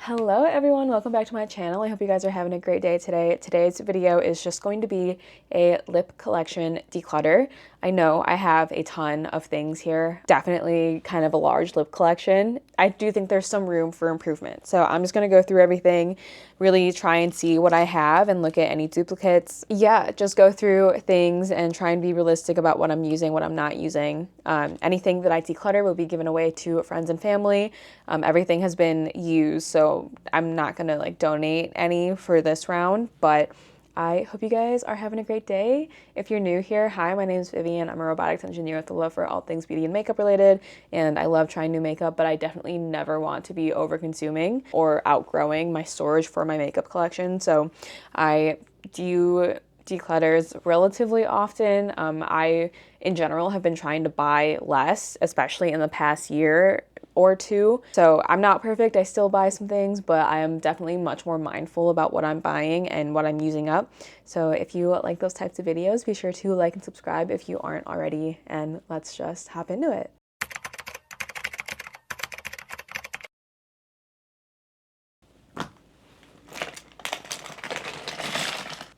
Hello everyone, welcome back to my channel. I hope you guys are having a great day today. Today's video is just going to be a lip collection declutter. I know I have a ton of things here, definitely kind of a large lip collection. I do think there's some room for improvement. So I'm just gonna go through everything, really try and see what I have and look at any duplicates. Yeah, just go through things and try and be realistic about what I'm using, what I'm not using. Anything that I declutter will be given away to friends and family. Everything has been used, so I'm not gonna like donate any for this round, but I hope you guys are having a great day. If you're new here, hi, my name is Vivian. I'm a robotics engineer with a love for all things beauty and makeup related, and I love trying new makeup, but I definitely never want to be over consuming or outgrowing my storage for my makeup collection. So I do declutters relatively often. I, in general, have been trying to buy less, especially in the past year or two. So I'm not perfect, I still buy some things, but I am definitely much more mindful about what I'm buying and what I'm using up. So if you like those types of videos, be sure to like and subscribe if you aren't already, and let's just hop into it.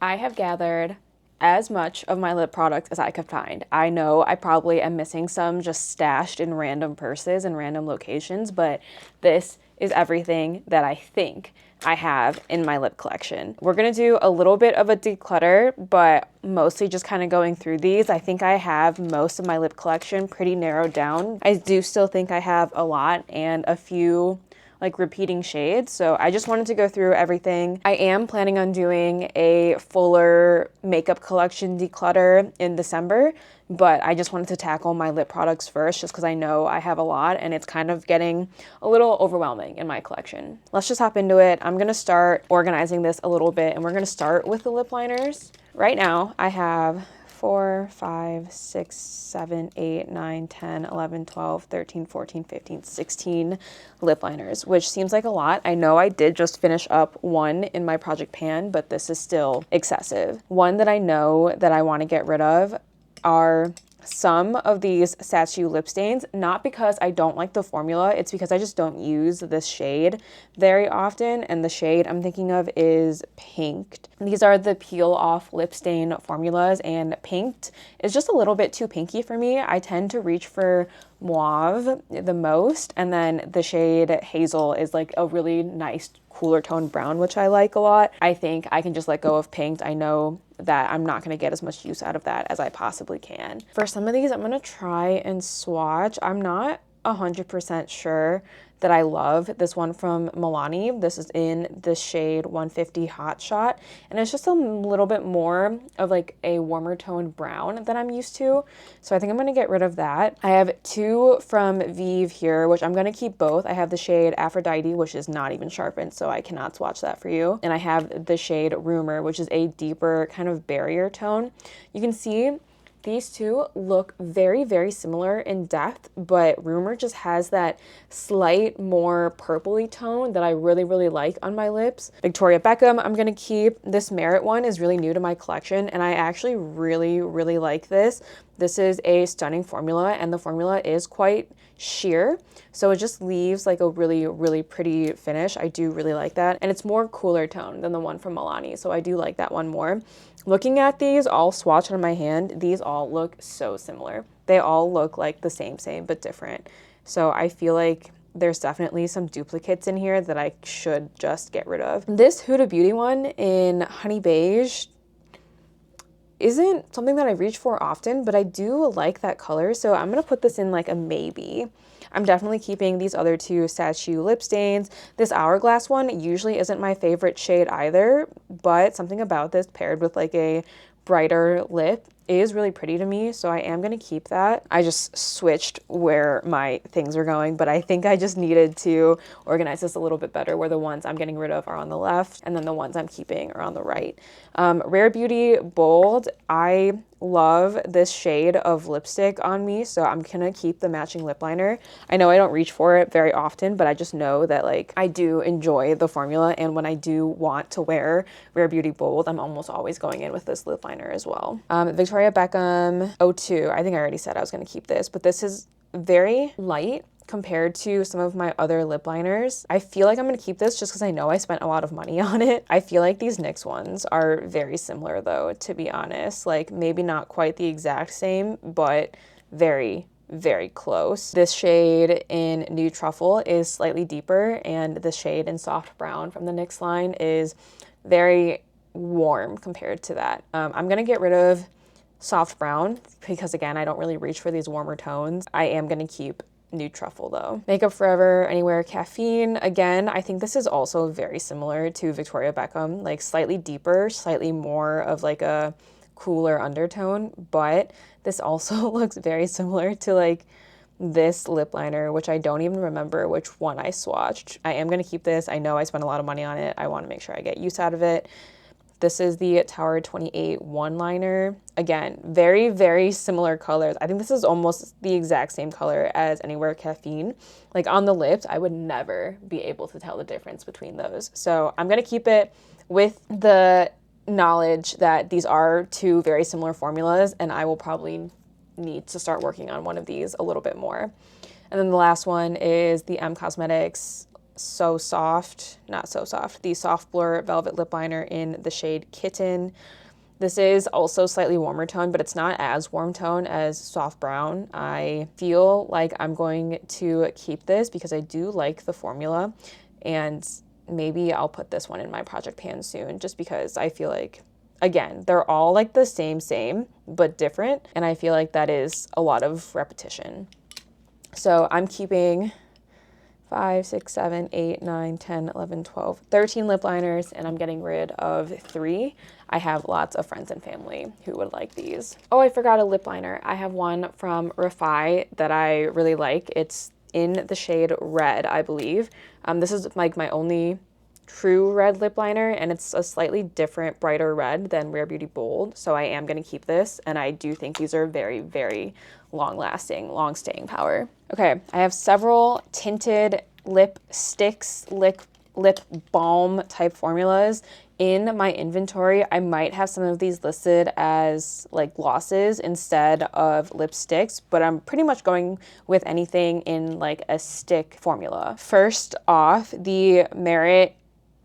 I have gathered as much of my lip products as I could find. I know I probably am missing some just stashed in random purses and random locations, but this is everything that I think I have in my lip collection. We're gonna do a little bit of a declutter, but mostly just kind of going through these. I think I have most of my lip collection pretty narrowed down. I do still think I have a lot and a few like repeating shades. So I just wanted to go through everything. I am planning on doing a fuller makeup collection declutter in December, but I just wanted to tackle my lip products first just because I know I have a lot and it's kind of getting a little overwhelming in my collection. Let's just hop into it. I'm gonna start organizing this a little bit and we're gonna start with the lip liners. Right now I have 4, 5, 6, 7, 8, 9, 10, 11, 12, 13, 14, 15, 16 lip liners, which seems like a lot. I know I did just finish up one in my project pan, but this is still excessive. One that I know that I want to get rid of are some of these Statue lip stains, not because I don't like the formula, it's because I just don't use this shade very often, and the shade I'm thinking of is Pinked. These are the peel off lip stain formulas, and Pinked is just a little bit too pinky for me. I tend to reach for mauve the most, and then the shade Hazel is like a really nice cooler toned brown, which I like a lot. I think I can just let go of Pinked. I know that I'm not going to get as much use out of that as I possibly can. For some of these, I'm going to try and swatch. I'm not 100% sure that I love this one from Milani. This is in the shade 150 Hot Shot, and it's just a little bit more of like a warmer toned brown than I'm used to. So I think I'm gonna get rid of that. I have two from Vive here, which I'm gonna keep both. I have the shade Aphrodite, which is not even sharpened, so I cannot swatch that for you. And I have the shade Rumor, which is a deeper kind of barrier tone. You can see these two look very, very similar in depth, but Rumor just has that slight more purpley tone that I really, really like on my lips. Victoria Beckham, I'm gonna keep. This Merit one is really new to my collection, and I actually really, really like this. This is a stunning formula, and the formula is quite sheer, so it just leaves like a really, really pretty finish. I do really like that, and it's more cooler tone than the one from Milani, so I do like that one more. Looking at these all swatched on my hand, these all look so similar. They all look like the same but different. So I feel like there's definitely some duplicates in here that I should just get rid of. This Huda Beauty one in Honey Beige isn't something that I reach for often, but I do like that color, so I'm gonna put this in like a maybe. I'm definitely keeping these other two Statue lip stains. This Hourglass one usually isn't my favorite shade either, but something about this paired with like a brighter lip is really pretty to me, so I am gonna keep that. I just switched where my things are going, but I think I just needed to organize this a little bit better, where the ones I'm getting rid of are on the left and then the ones I'm keeping are on the right. Rare Beauty Bold, I love this shade of lipstick on me, so I'm gonna keep the matching lip liner. I know I don't reach for it very often, but I just know that like I do enjoy the formula, and when I do want to wear Rare Beauty Bold, I'm almost always going in with this lip liner as well. Victoria Beckham 02, I think I already said I was gonna keep this, but this is very light compared to some of my other lip liners. I feel like I'm gonna keep this just because I know I spent a lot of money on it. I feel like these NYX ones are very similar though, to be honest. Like maybe not quite the exact same, but very, very close. This shade in Nude Truffle is slightly deeper, and the shade in Soft Brown from the NYX line is very warm compared to that. I'm gonna get rid of Soft Brown because again, I don't really reach for these warmer tones. I am gonna keep Nude Truffle though. Makeup Forever Anywhere Caffeine. Again, I think this is also very similar to Victoria Beckham, like slightly deeper, slightly more of like a cooler undertone, but this also looks very similar to like this lip liner, which I don't even remember which one I swatched. I am gonna keep this. I know I spent a lot of money on it. I wanna make sure I get use out of it. This is the Tower 28 one liner. Again, very, very similar colors. I think this is almost the exact same color as Anywhere Caffeine. Like on the lips, I would never be able to tell the difference between those. So I'm gonna keep it with the knowledge that these are two very similar formulas, and I will probably need to start working on one of these a little bit more. And then the last one is the M Cosmetics So Soft, not So Soft, the Soft Blur Velvet Lip Liner in the shade Kitten. This is also slightly warmer tone, but it's not as warm tone as Soft Brown. I feel like I'm going to keep this because I do like the formula, and maybe I'll put this one in my project pan soon just because I feel like, again, they're all like the same, but different, and I feel like that is a lot of repetition. So I'm keeping 5, 6, 7, 8, 9, 10, 11, 12, 13 lip liners, and I'm getting rid of 3. I have lots of friends and family who would like these. Oh, I forgot a lip liner. I have one from Refi that I really like. It's in the shade Red, I believe. This is like my only true red lip liner, and it's a slightly different, brighter red than Rare Beauty Bold, so I am gonna keep this, and I do think these are very, very long-lasting, long staying power. Okay, I have several tinted lipsticks, lip balm type formulas in my inventory. I might have some of these listed as like glosses instead of lipsticks, but I'm pretty much going with anything in like a stick formula. First off, the Merit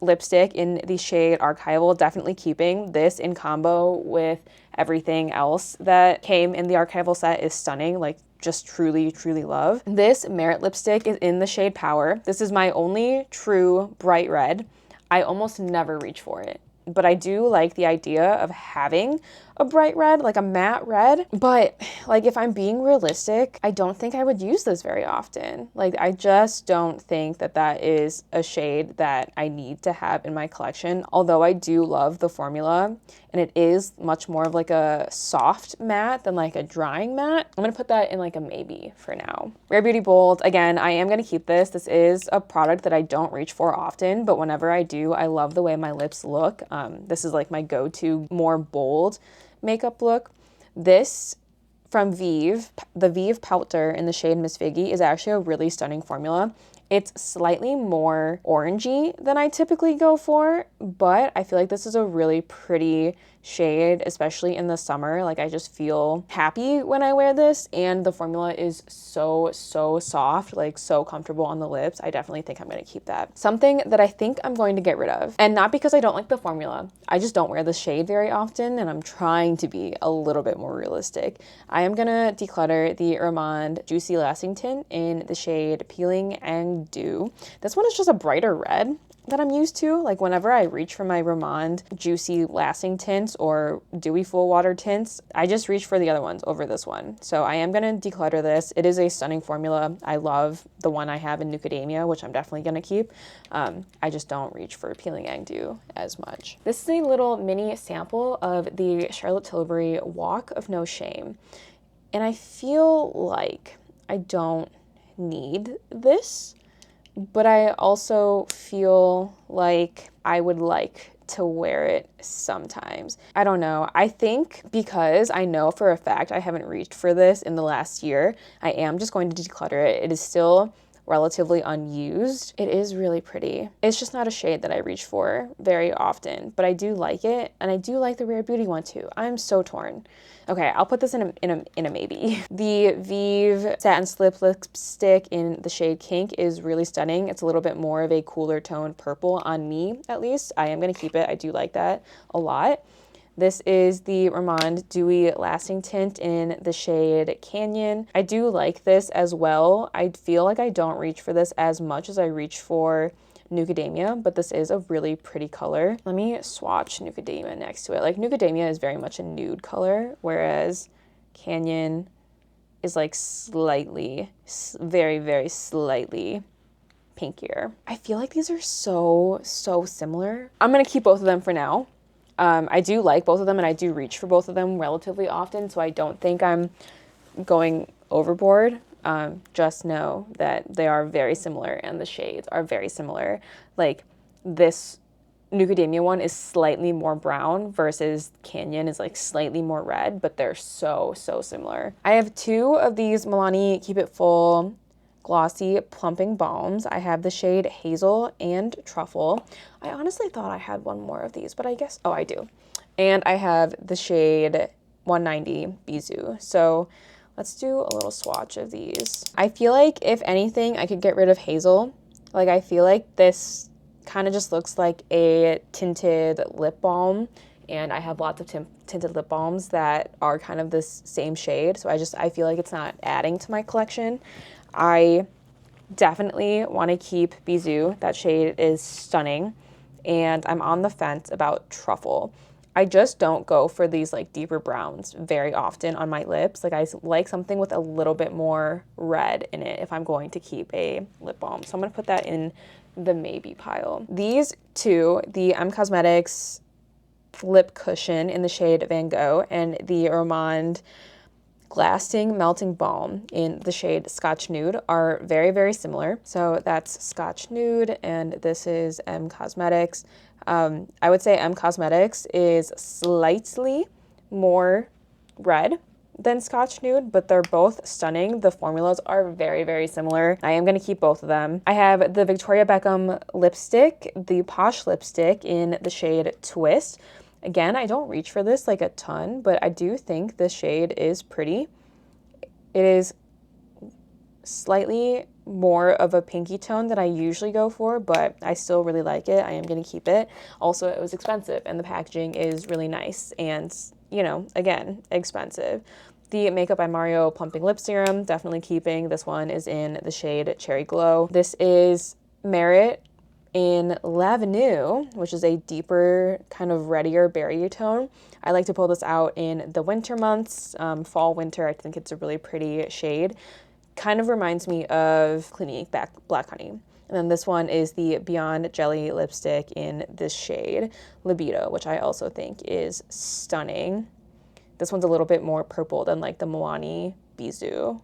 lipstick in the shade Archival, definitely keeping. This in combo with everything else that came in the Archival set is stunning, like just truly, truly love. This Merit lipstick is in the shade Power. This is my only true bright red. I almost never reach for it, but I do like the idea of having a bright red, like a matte red. But like, if I'm being realistic, I don't think I would use this very often. Like, I just don't think that that is a shade that I need to have in my collection. Although I do love the formula, and it is much more of like a soft matte than like a drying matte. I'm gonna put that in like a maybe for now. Rare Beauty Bold, again, I am gonna keep this. This is a product that I don't reach for often, but whenever I do, I love the way my lips look. This is like my go-to more bold makeup look. This from Vive, the Vive Powder in the shade Miss Figgy, is actually a really stunning formula. It's slightly more orangey than I typically go for, but I feel like this is a really pretty shade, especially in the summer. Like, I just feel happy when I wear this, and the formula is so soft, like so comfortable on the lips. I definitely think I'm gonna keep that. Something that I think I'm going to get rid of, and not because I don't like the formula, I just don't wear the shade very often, and I'm trying to be a little bit more realistic. I am gonna declutter the Armand Juicy Lasting Tint in the shade Peeling and Dew. This one is just a brighter red that I'm used to. Like, whenever I reach for my Armand Juicy Lasting Tints or Dewy Full Water Tints, I just reach for the other ones over this one. So I am gonna declutter this. It is a stunning formula. I love the one I have in Nucademia, which I'm definitely gonna keep. I just don't reach for Peeling and Dew as much. This is a little mini sample of the Charlotte Tilbury Walk of No Shame. And I feel like I don't need this, but I also feel like I would like to wear it sometimes. I don't know. I think because I know for a fact I haven't reached for this in the last year, I am just going to declutter it. It is still relatively unused. It is really pretty. It's just not a shade that I reach for very often, but I do like it, and I do like the Rare Beauty one too. I'm so torn. Okay, I'll put this in a maybe. The Vive Satin Slip Lipstick in the shade Kink is really stunning. It's a little bit more of a cooler toned purple on me, at least. I am gonna keep it. I do like that a lot. This is the Romand Dewy Lasting Tint in the shade Canyon. I do like this as well. I feel like I don't reach for this as much as I reach for Nucademia, but this is a really pretty color. Let me swatch Nucademia next to it. Like, Nucademia is very much a nude color, whereas Canyon is like slightly, very, very slightly pinkier. I feel like these are so similar. I'm gonna keep both of them for now. I do like both of them, and I do reach for both of them relatively often, so I don't think I'm going overboard. Just know that they are very similar, and the shades are very similar. Like, this Nucademia one is slightly more brown versus Canyon is like slightly more red, but they're so similar. I have two of these Milani Keep It Full Glossy Plumping Balms. I have the shade Hazel and Truffle. I honestly thought I had one more of these, but I guess, oh, I do. And I have the shade 190 Bisou. So let's do a little swatch of these. I feel like, if anything, I could get rid of Hazel. Like, I feel like this kind of just looks like a tinted lip balm, and I have lots of tinted lip balms that are kind of this same shade, so I feel like it's not adding to my collection. I definitely want to keep Bisou. That shade is stunning, and I'm on the fence about Truffle. I just don't go for these like deeper browns very often on my lips. Like, I like something with a little bit more red in it if I'm going to keep a lip balm. So I'm gonna put that in the maybe pile. These two, the Cosmetics lip cushion in the shade Van Gogh and the Romand Lasting Melting Balm in the shade Scotch Nude, are very similar. So that's Scotch Nude, and this is Cosmetics. I would say Cosmetics is slightly more red than Scotch Nude, but they're both stunning. The formulas are very similar. I am going to keep both of them. I have the Victoria Beckham lipstick, the Posh lipstick in the shade Twist. Again, I don't reach for this like a ton, but I do think this shade is pretty. It is slightly more of a pinky tone than I usually go for, but I still really like it. I am going to keep it. Also, it was expensive, and the packaging is really nice and, you know, again, expensive. The Makeup by Mario Plumping Lip Serum, definitely keeping. This one is in the shade Cherry Glow. This is Merit in L'Avenue, which is a deeper, kind of reddier berry tone. I like to pull this out in the winter months, fall, winter. I think it's a really pretty shade. Kind of reminds me of Clinique Black Honey. And then this one is the Beyond Jelly lipstick in this shade Libido, which I also think is stunning. This one's a little bit more purple than like the Milani Bisou,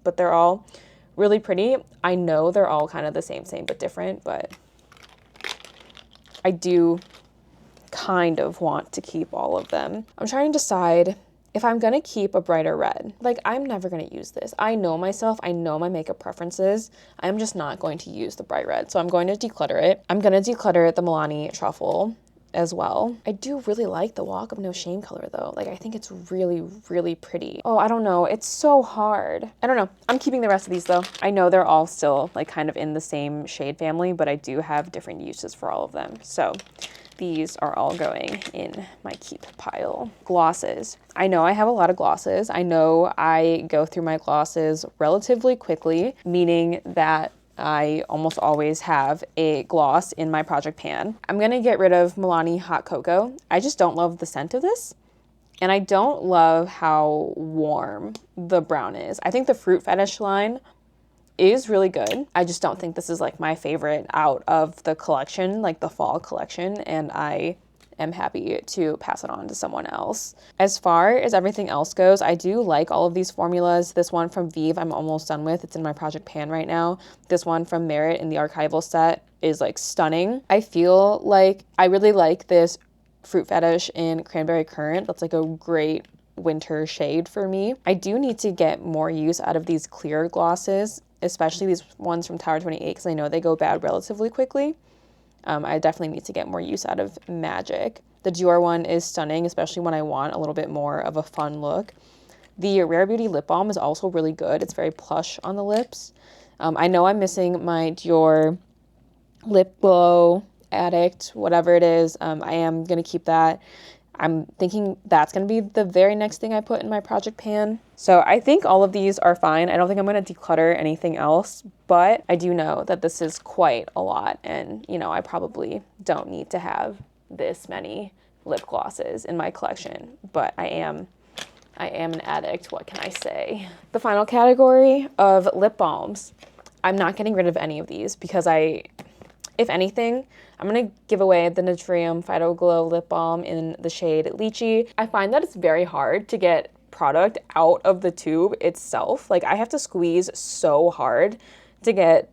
but they're all really pretty. I know they're all kind of the same but different, but I do kind of want to keep all of them. I'm trying to decide if I'm gonna keep a brighter red. Like, I'm never gonna use this. I know myself, I know my makeup preferences. I'm just not going to use the bright red, so I'm going to declutter it. I'm gonna declutter the Milani Truffle as well. I do really like the Walk of No Shame color though. Like, I think it's really pretty. Oh, I don't know. It's so hard. I don't know. I'm keeping the rest of these though. I know they're all still like kind of in the same shade family, but I do have different uses for all of them. So these are all going in my keep pile. Glosses. I know I have a lot of glosses. I know I go through my glosses relatively quickly, meaning that I almost always have a gloss in my project pan. I'm gonna get rid of Milani Hot Cocoa. I just don't love the scent of this, and I don't love how warm the brown is. I think the Fruit Fetish line is really good. I just don't think this is like my favorite out of the collection, like the fall collection, and I am happy to pass it on to someone else. As far as everything else goes, I do like all of these formulas. This one from Vive, I'm almost done with. It's in my project pan right now. This one from Merit in the archival set is like stunning. I feel like I really like this Fruit Fetish in Cranberry Currant. That's like a great winter shade for me. I do need to get more use out of these clear glosses. especially these ones from Tower 28, because I know they go bad relatively quickly. I definitely need to get more use out of Magic. The Dior one is stunning, especially when I want a little bit more of a fun look. The Rare Beauty lip balm is also really good. It's very plush on the lips. I know I'm missing my Dior Lip Glow Addict, whatever it is. I am going to keep that. I'm thinking that's going to be the very next thing I put in my project pan. So I think all of these are fine. I don't think I'm going to declutter anything else, but I do know that this is quite a lot. And, you know, I probably don't need to have this many lip glosses in my collection, but I am an addict. What can I say? The final category of lip balms. I'm not getting rid of any of these because if anything, I'm going to give away the Naturium Phyto Glow Lip Balm in the shade Lychee. I find that it's very hard to get product out of the tube itself. Like, I have to squeeze so hard to get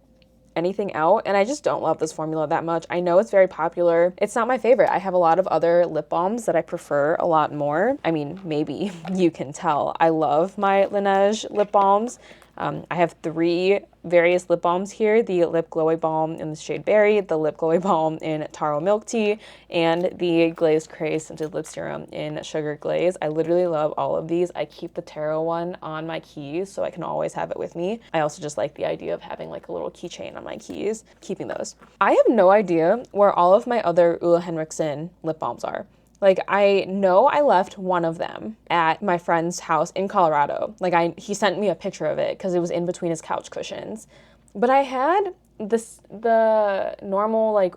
anything out, and I just don't love this formula that much. I know it's very popular. It's not my favorite. I have a lot of other lip balms that I prefer a lot more. I mean, maybe you can tell. I love my Laneige lip balms. I have 3 various lip balms here: the Lip Glowy Balm in the shade Berry, the Lip Glowy Balm in Taro Milk Tea, and the Glazed Craze Scented Lip Serum in Sugar Glaze. I literally love all of these. I keep the Taro one on my keys so I can always have it with me. I also just like the idea of having like a little keychain on my keys, keeping those. I have no idea where all of my other Ulla Henriksen lip balms are. Like, I know I left one of them at my friend's house in Colorado. Like, he sent me a picture of it because it was in between his couch cushions. But I had the normal, like,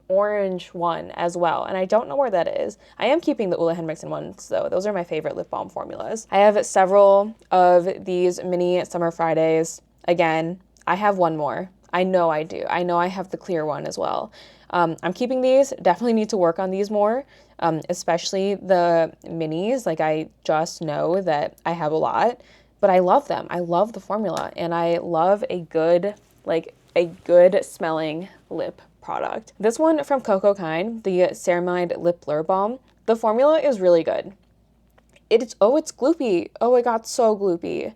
orange one as well, and I don't know where that is. I am keeping the Ulla Henriksen ones, though. Those are my favorite lip balm formulas. I have several of these mini Summer Fridays. Again, I have one more. I know I do. I know I have the clear one as well. I'm keeping these. Definitely need to work on these more, especially the minis. Like, I just know that I have a lot, but I love them. I love the formula, and I love a good smelling lip product. This one from Coco Kind, the Ceramide Lip Blur Balm, the formula is really good. It's gloopy. Oh, it got so gloopy.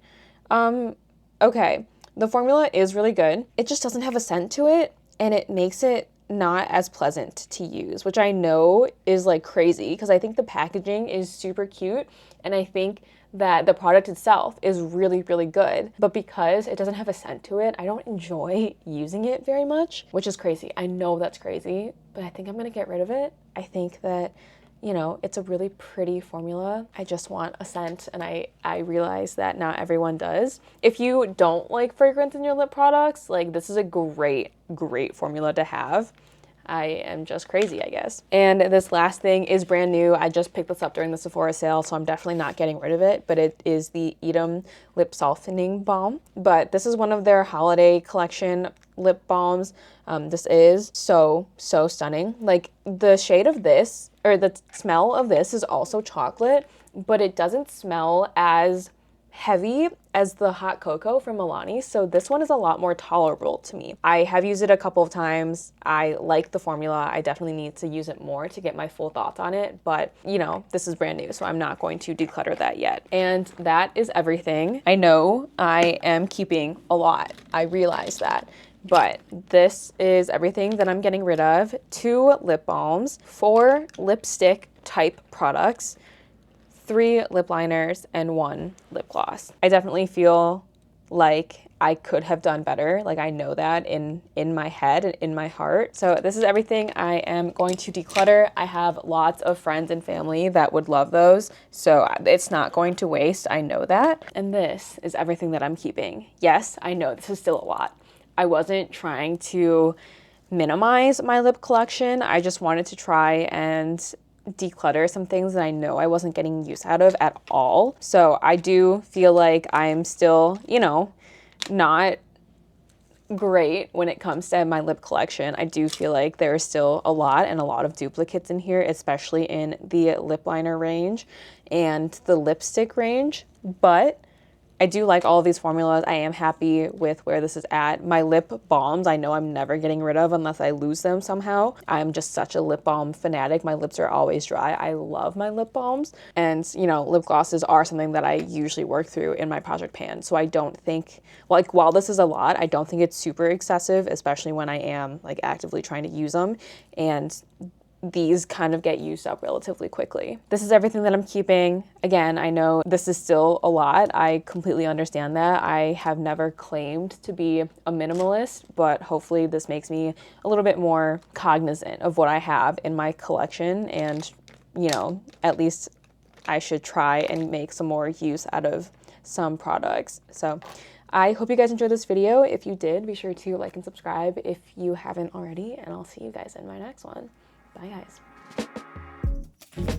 Okay, the formula is really good. It just doesn't have a scent to it, and it makes it not as pleasant to use, which I know is like crazy because I think the packaging is super cute, and I think that the product itself is really, really good. But because it doesn't have a scent to it, I don't enjoy using it very much, which is crazy. I know that's crazy, but I think I'm gonna get rid of it. I think that, you know, it's a really pretty formula. I just want a scent, and I realize that not everyone does. If you don't like fragrance in your lip products, like, this is a great formula to have. I am just crazy, I guess. And this last thing is brand new. I just picked this up during the Sephora sale, so I'm definitely not getting rid of it, but it is the Edam Lip Softening Balm. But this is one of their holiday collection lip balms. This is so stunning. Like, the shade of this, or the smell of this, is also chocolate, but it doesn't smell as heavy as the hot cocoa from Milani, so this one is a lot more tolerable to me. I have used it a couple of times. I like the formula. I definitely need to use it more to get my full thoughts on it, but, you know, this is brand new, so I'm not going to declutter that yet. And that is everything. I know I am keeping a lot. I realize that. But this is everything that I'm getting rid of: 2 lip balms, 4 lipstick type products, 3 lip liners, and 1 lip gloss. I definitely feel like I could have done better. Like, I know that in my head and in my heart. So this is everything I am going to declutter. I have lots of friends and family that would love those, so it's not going to waste. I know that. And this is everything that I'm keeping. Yes, I know this is still a lot. I wasn't trying to minimize my lip collection. I just wanted to try and declutter some things that I know I wasn't getting use out of at all. So I do feel like I'm still, you know, not great when it comes to my lip collection. I do feel like there's still a lot of duplicates in here, especially in the lip liner range and the lipstick range, but I do like all of these formulas. I am happy with where this is at. My lip balms, I know I'm never getting rid of unless I lose them somehow. I'm just such a lip balm fanatic. My lips are always dry. I love my lip balms. And, you know, lip glosses are something that I usually work through in my project pan. So I don't think, like, while this is a lot, I don't think it's super excessive, especially when I am like actively trying to use them. And these kind of get used up relatively quickly. This is everything that I'm keeping. Again, I know this is still a lot. I completely understand that. I have never claimed to be a minimalist, but hopefully this makes me a little bit more cognizant of what I have in my collection, and, you know, at least I should try and make some more use out of some products. So I hope you guys enjoyed this video. If you did, be sure to like and subscribe if you haven't already, and I'll see you guys in my next one. Bye, guys.